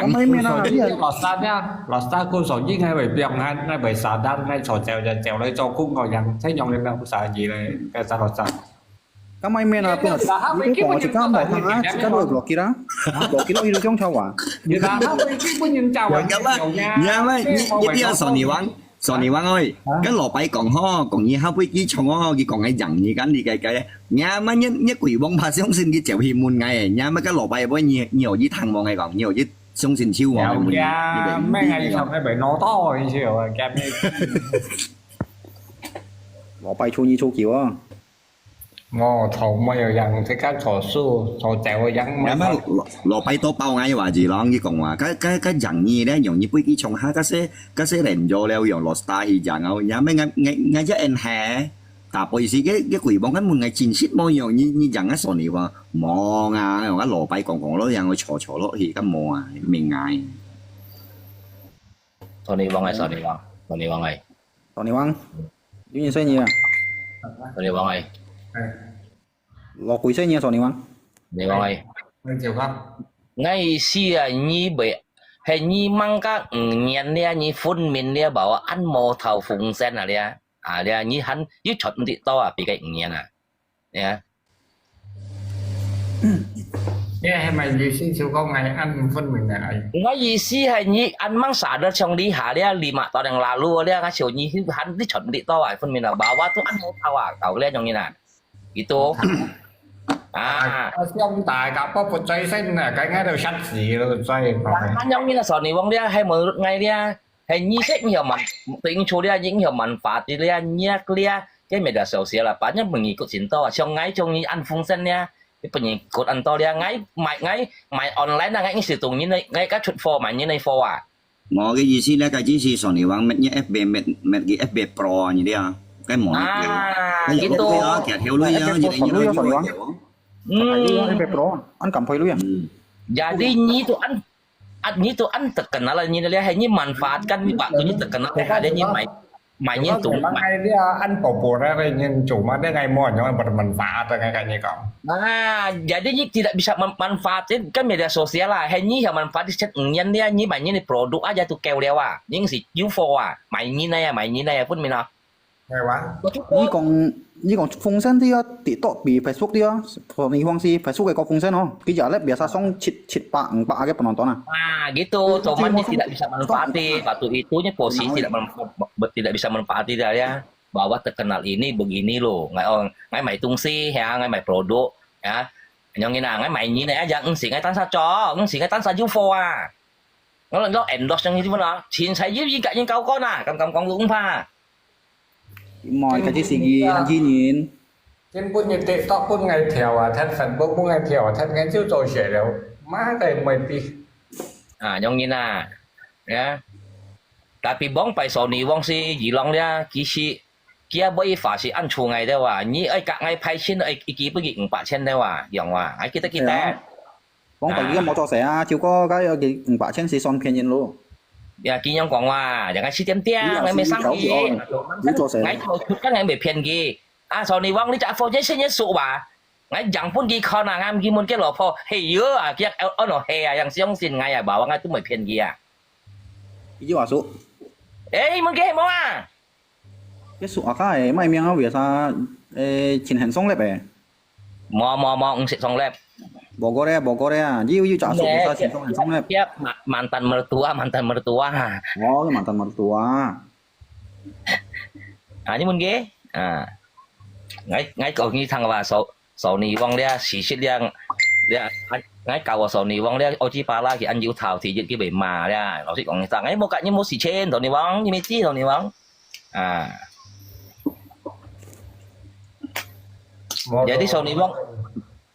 có mấy mấy nó Sổ nhí lọt xa cô sổ nhí ngay bởi việc ngay bởi xả đan ngay sổ chèo lấy cho cũng ngồi nhắn thấy nhau lên đâu xả gì này cái xa lọt xa có mấy mấy nó bên cái còn chỉ có một thằng á chỉ có đôi block kia đó block kia nó đi trong thao à người ta có nhìn chào Rồi các bác, nha mấy, nhất biết Sony Wang ơi, cái lò bay còn ho, còn như hấp với cái chồng ho, cái còn ngay dặn như cái, nha mấy nhất quỷ bóng ba sống sinh cái chèo hiểm môn ngày, nha mấy cái lò bay với nhiều với thằng mọi ngày còn nhiều với sống sinh chiêu mọi ngày mấy ngày xong cái bị nó to rồi chứ rồi kem lò bay chua như chua kiểu á ngò thầu mấy giờ dặn thì các trò su trò chèo dặn mấy lò bay to bao ngay và gì lo cái còn mà cái dặn như đấy dùng như với cái chồng ha cái sẽ đèn vô leo dùng lò star thì dặn đâu, nha mấy ngay chứ anh hè tập bởi vì cái quỷ bóng cái một ngày chín xít bao nhiêu như dặn cái Sony và mò à cái lò bay còn nó dặn chò nó thì cái mò mình ngại Sony Wang này Sony này Sony Wang như thế nhỉ Sony Wang này lò quỷ thế nhỉ Sony Wang Sony Wang này chiều không ngay xưa như vậy hay như mang các nhận nha như phun mình nha bảo ăn mò thầu phùng sen à nha nha như hắn như chọn đi to à bị cái nhận à nha hay mày gì xin chiều con ngày ăn phân mình này ngay gì xí hay như ăn mang xả ra trong đi hả nha lima tao đang là luôn nha cái chiều như hắn đi chọn đi to à phun mình là bảoว่า tôi ăn mò thầu à tao lên trong như này gitu xong tại cả bắp một trái xanh là cái ngay đầu sắt gì rồi xoay giống như là Sony Wang dia hay mở ngay dia hay như thế nhiều mặt tính chú dia những nhiều mặt phạt đi dia nhạc dia cái mấy đợt sầu xía là bản nhân mình nghĩ cột xịn to trong ngay trong như ăn phun sen nha cái phần gì cột ăn to dia ngay mày online là ngay cái sử dụng như này ngay các chuyện phô mày như này phô à ngồi cái gì xí là cái gì Sony Wang mệt như FB mệt cái FB Pro như đấy à cái món cái gitu kẹt theo lui á gì đấy như Sony Wang FB Pro anh cầm phơi luôn jadi ni tu an terkenal lah ni dia hanya manfaatkan ni pak tu ni terkenal ada ni mày ni tu ngày dia ăn bổ ra đây nhưng chủ mà dia ngày mòn nhưng mà mình phá từ ngày này còn jadi ni tidak bisa manfaatin kan media sosial lah hanya yang manfaat chat nyen dia ni mày ni produk aja tu kêu dia à những gì UFO à mày ni này pun mình à ngày quá như còn phong sen thì TikTok bị Facebook đi á Sony Wang si Facebook cái có phong sen không cái giờ lấy biasa xong chit bạc cái penonton gitu cuman dia tidak bisa manfaati waktu itunya posisi tidak bisa manfaati dia bahwa terkenal ini begini loh ngay mày tung si ha ngay mày produk ya yang ini ngay mày như này aja si ngay tan sa cho si ngay tan sa UFO à nó endorse yang itu mana xin saya juga những câu con à cầm con cũng pha mọi cái gì anh chi nhìn trên bút như TikTok bút ngày theo à thân Facebook bút ngày theo thân ngày trước rồi写đều má đây mày đi yang ini nah ya tapi bong pai Sony Wang si Yilong dia kisi kia bơi phá si ăn chua ngày đâu à như ai cả ngày phai trên ai kí bơi gịnh bả trên đâu à yang à ai kita bong phải cái mỏ cho sẽ chiếu có cái bả trên si son phiền nhìn luôn ya kia yang quảng hòa yang si tiêm tiêm ngày mấy sáng gì ngày thôi chút các ngày bị phiền gì Sony Wang đi trả phô giấy xin nhớ sụ bà ngày chẳng phun gì con ngam gì muốn cái lọ phô hay dứa à kia ở nó hè yang si ông xin ngày à bảo ngày tôi mới phiền gì à cái gì bảo sụ ê muốn cái món à cái sụ à cái mấy miếng vì sao chín hành xong lẹp bè mò ông sẽ xong lẹp bỏ có đấy à yêu trả sụ sao chín xong lẹp mantan mertua cái mantan mertua nhưng muốn ghé ngay cậu như thằng và Sony Wang dia xịt dia ngay cậu Sony Wang dia Ojipala thì anh yêu thảo thì những cái bề mà dia nó sẽ còn rằng ấy một cái như một xịt trên Sony Wang như mấy chi Sony Wang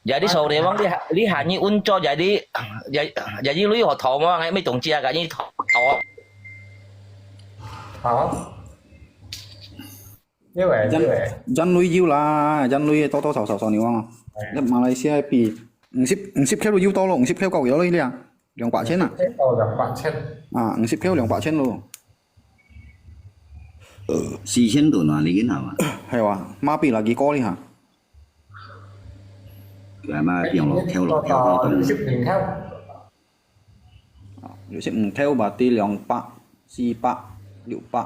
jadi Sony Wang dia hanya untuk jadi lui họ thọ mà ngay mấy tổng chia cả như thọ như vậy dân nuôi yêu là dân nuôi to sầu Sony Wang à Malaysia bị ship theo yêu to luôn ship theo cầu yếu lên đi à lượng quả trên à ship theo lượng quả trên luôn xì trên tụi nó lý cái nào à hay à mà bị là cái co đi hả là mà theo ship nhìn theo 60唔 theo 吧啲200、400、600。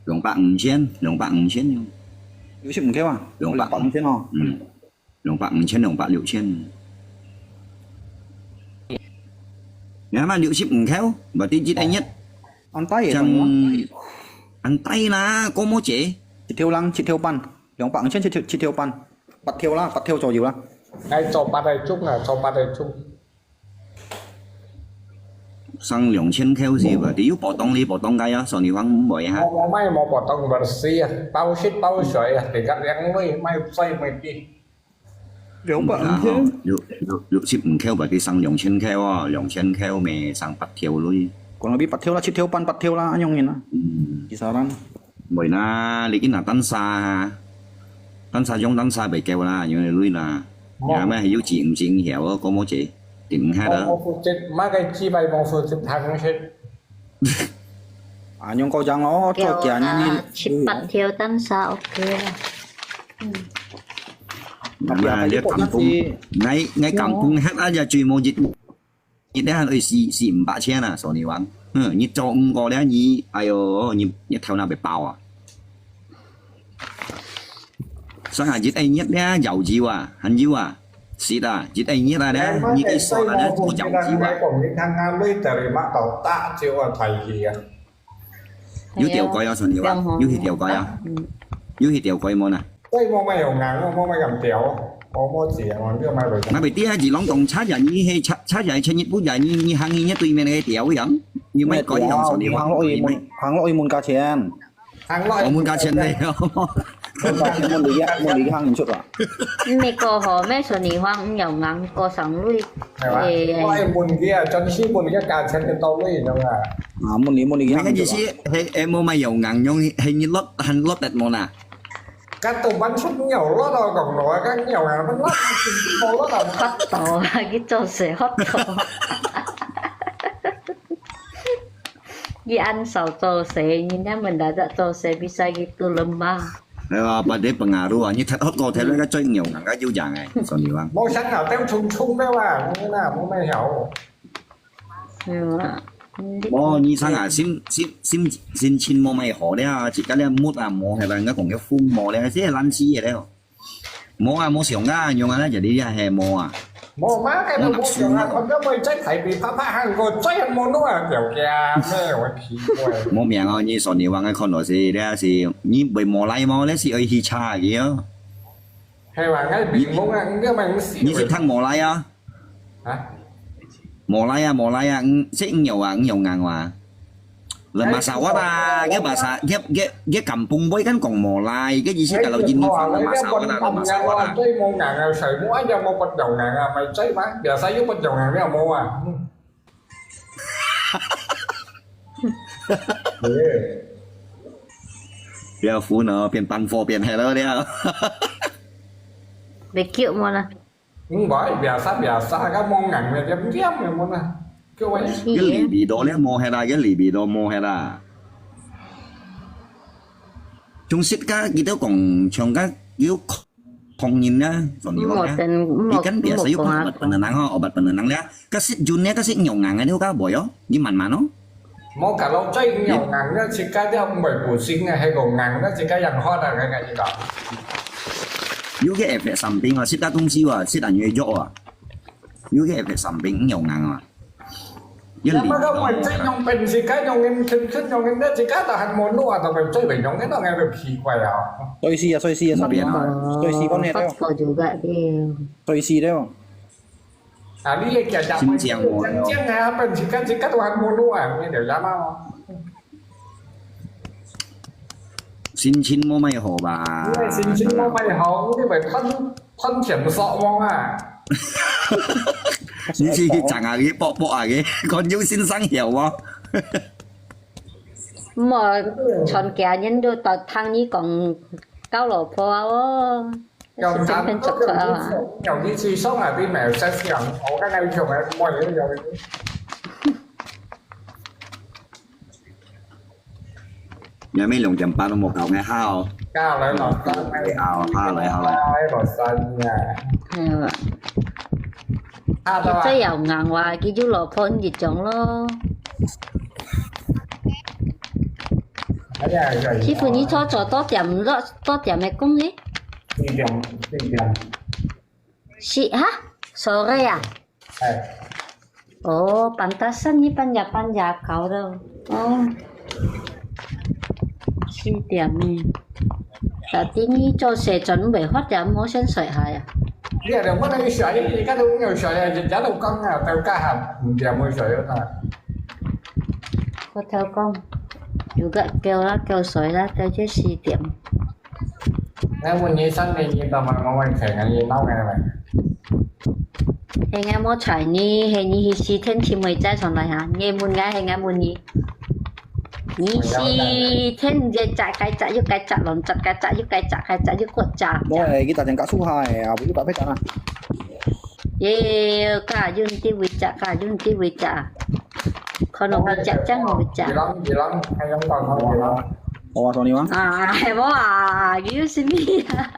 200、5千，200、5千。60唔 theo 啊？200、5千哦。200、5千、200、6千. Nhà mà 60 唔 theo, berarti jit anh nhất. Ăn tay Ăn tay là có mô chế. chỉ theo lăng, chỉ theo pan, 200 5千chỉ theo pan. Bắt theo cho nhiều啦。ngay cho bắt đây chung là cho bắt đây chung. Sang 2000 theo gì vậy? Thì bỏ tông cái á, sau này khoảng 10 ha. May mau bỏ tông vật xì, bao shit bao sợi thì gắt gắn với may xoay mày đi. 200 5千。六十唔 Q 或者上2000 Q 啊，2000 Q 咪上8條咯。Còn là bị bắt theo là chỉ theo pan bắt theo là anh Nhung à. Kisaran. Bởi na lý là tan xa giống tan xa bị kêu là như này lui là nhà mấy hiểu chuyện hiểu có mối chị tìm hai đó. Má cái chi bay mong phụ chết thằng chết. Anh Nhung coi rằng nó cho kẻ như chip bắt theo tan xa ok là. Mà liệt cảm phung ngay cảm phung hết á giờ truy mô dịch đấy là ơi xì bạ che nè số này vắng như cho ông có đấy như ai như theo nào bị bào à sao hả dịch anh nhất đấy giàu chiêu à hành chiêu à xịt à dịch anh nhất là đấy như cái sọ là đấy giàu chiêu à còn những thằng nào lấy từ mà tàu tạ chiêu à thầy gì à dưới tiểu coi số này vắng dưới tiểu coi à dưới tiểu coi món à đây mong mày hồng ngàn mong mày cầm tiểu có món gì mà đưa mày về mà bị tía gì lóng đồng chát giờ như hay chát giờ trên nhất phút giờ như hàng nhất tùy mình cái tiểu vậy như mấy coi dòng số này vắng hàng lỗi môn cá chén hàng lỗi môn cá chén đây môn lý hàng chút à Mẹ có họ mẹ số này hoang nhiều ngang có sẵn lui. lỗi môn kia cho nên xí môn kia cá chén cái tàu lấy đâu à môn lý hàng cái gì xí em mua mày dòng ngàn nhông hình như lót đẹp môn à các tàu bắn súng nhiều lót đâu còn nói các nhiều hàng bắn lót đâu Hot tổ cái trò xe hot tổ. Cái ăn sầu trò xe như thế mình đã trò xe bisa gitu lemah. Pada pengaruh như thật hot có thể là cái chơi nhiều ngàn cái dữ dàng này còn nhiều lắm mỗi sáng nào tem chung đâu à như nào mỗi mày hiểu bố như sáng à xin chín mua mày họ đấy à chỉ cái là mút à mua hay là cái còn cái phun mua đấy thế là lăn xí vậy đấy mua xưởng ra nhiều ngàn giờ đi ra hè mua à mua má cái mua xưởng à còn cái mày chơi thầy bị phá hàng rồi chơi ăn món đúng à kiểu kia mẹ ơi khí quậy mua miệng à như sòn nhiều cái con đồ gì đấy gì như bị mua lại mua đấy gì ơi hi cha gì á hay là cái bị mua ăn cái mày như sẽ thằng mua lại à hả mua lại à sẽ nhiều ngàn mà là bà sao quá ta cái cầm bung với cái còn mò lại cái gì sẽ cả lâu chín như là bà sao quá ta là bà sao quá ta chơi mua ngàn à sợi mua cho mua bịch đầu ngàn à mày chơi má giờ sao giúp bịch đầu ngàn cái mua à bây phụ nữ biến pan phô biến hay đó đấy Để kiệu mà nè. bởi bia xa cái món ngàn này em ghép này món à cái vậy cái lì bị đó đấy mua hay là cái lì bị đó mua hay là chúng xích cái gì đó còn trong cái yếu không nhìn nhá còn nhiều Một nhá tình cái cánh bìa sẽ yếu không bật phần nắng ho bật phần nắng đấy cái xích jun nhá cái xích nhiều ngàn cái nếu cá bồi đó nhưng mà nó món cả lâu chơi nhiều ngàn đó chỉ cái theo bảy bổ sinh này hay còn ngàn đó chỉ cái dàn hoa là cái gì đó yếu cái ép phải sắm bình à xích cái công siêu à xích là nhiều chỗ à yếu cái ép phải sắm bình nhiều ngàn à nhưng mà đâu mình chơi nhông bình gì cái nhông em khinh nhông em đó chỉ cái là hành món luôn à tao mình chơi bình nhông cái đó nghe được khí quậy à Tôi xì sao biển à tôi xì con này đấy Hot tổ juga dia. tôi xì đấy à đi cái chả chả chén ha bình chỉ cái là hành món luôn à nghe được giá mau xin mua mày hồ bà xin mua mày hồ cái vậy thân kiểm sọ mong à như chẳng à cái bọ cái còn nhiều xin sáng hiểu không Mà chọn kẻ nhân đôi tàu thang như còn cao lỗ phô á. Dòng thang dòng đi suy sống à đi mẹ sẽ xưởng ổ cái này chồng em mọi người rồi nhà mấy lồng chầm ba nó một cậu nghe hao cao lại lọt hao lại lọt xanh nha Cái giàu ngàn hoài cái chú lỗ phô gì chọn lo. Đấy là rồi. Sư phụ你做多點嘅工呢？ Tiền tiền. Si ha? Sore à? Đây. Oh, pantasan ni panja kau đâu. Oh. 4點呢？Tadi ni 做蛇準備發展冇先水下呀？ Giờ đừng có đi sợi, đi cái đúng nhiều sợi, giá đâu cân nào, tao cá hầm, giờ mua sợi đó thôi. Có theo công. Juga kêu水啦，kêu咗4點。 Nghe mình như sân này như tao mà ngon khỏe ngày như nấu ngày này. 係啱冇財呢，係你是天氣未在上嚟嚇，夜滿嘅係啱滿你。你是天嘅摘雞摘要雞摘龍摘雞摘要雞摘係摘要骨摘。Bố này cái tạt tiền cả số 2 à, bố bạn biết à? Yeah, cả dùng tí vị摘，cả dùng tí vị摘。可能vị摘真係vị摘。Gì lắm, hay giống còn không gì lắm. Ồ, sao nhiều á? À,係冇啊，叫什麼啊？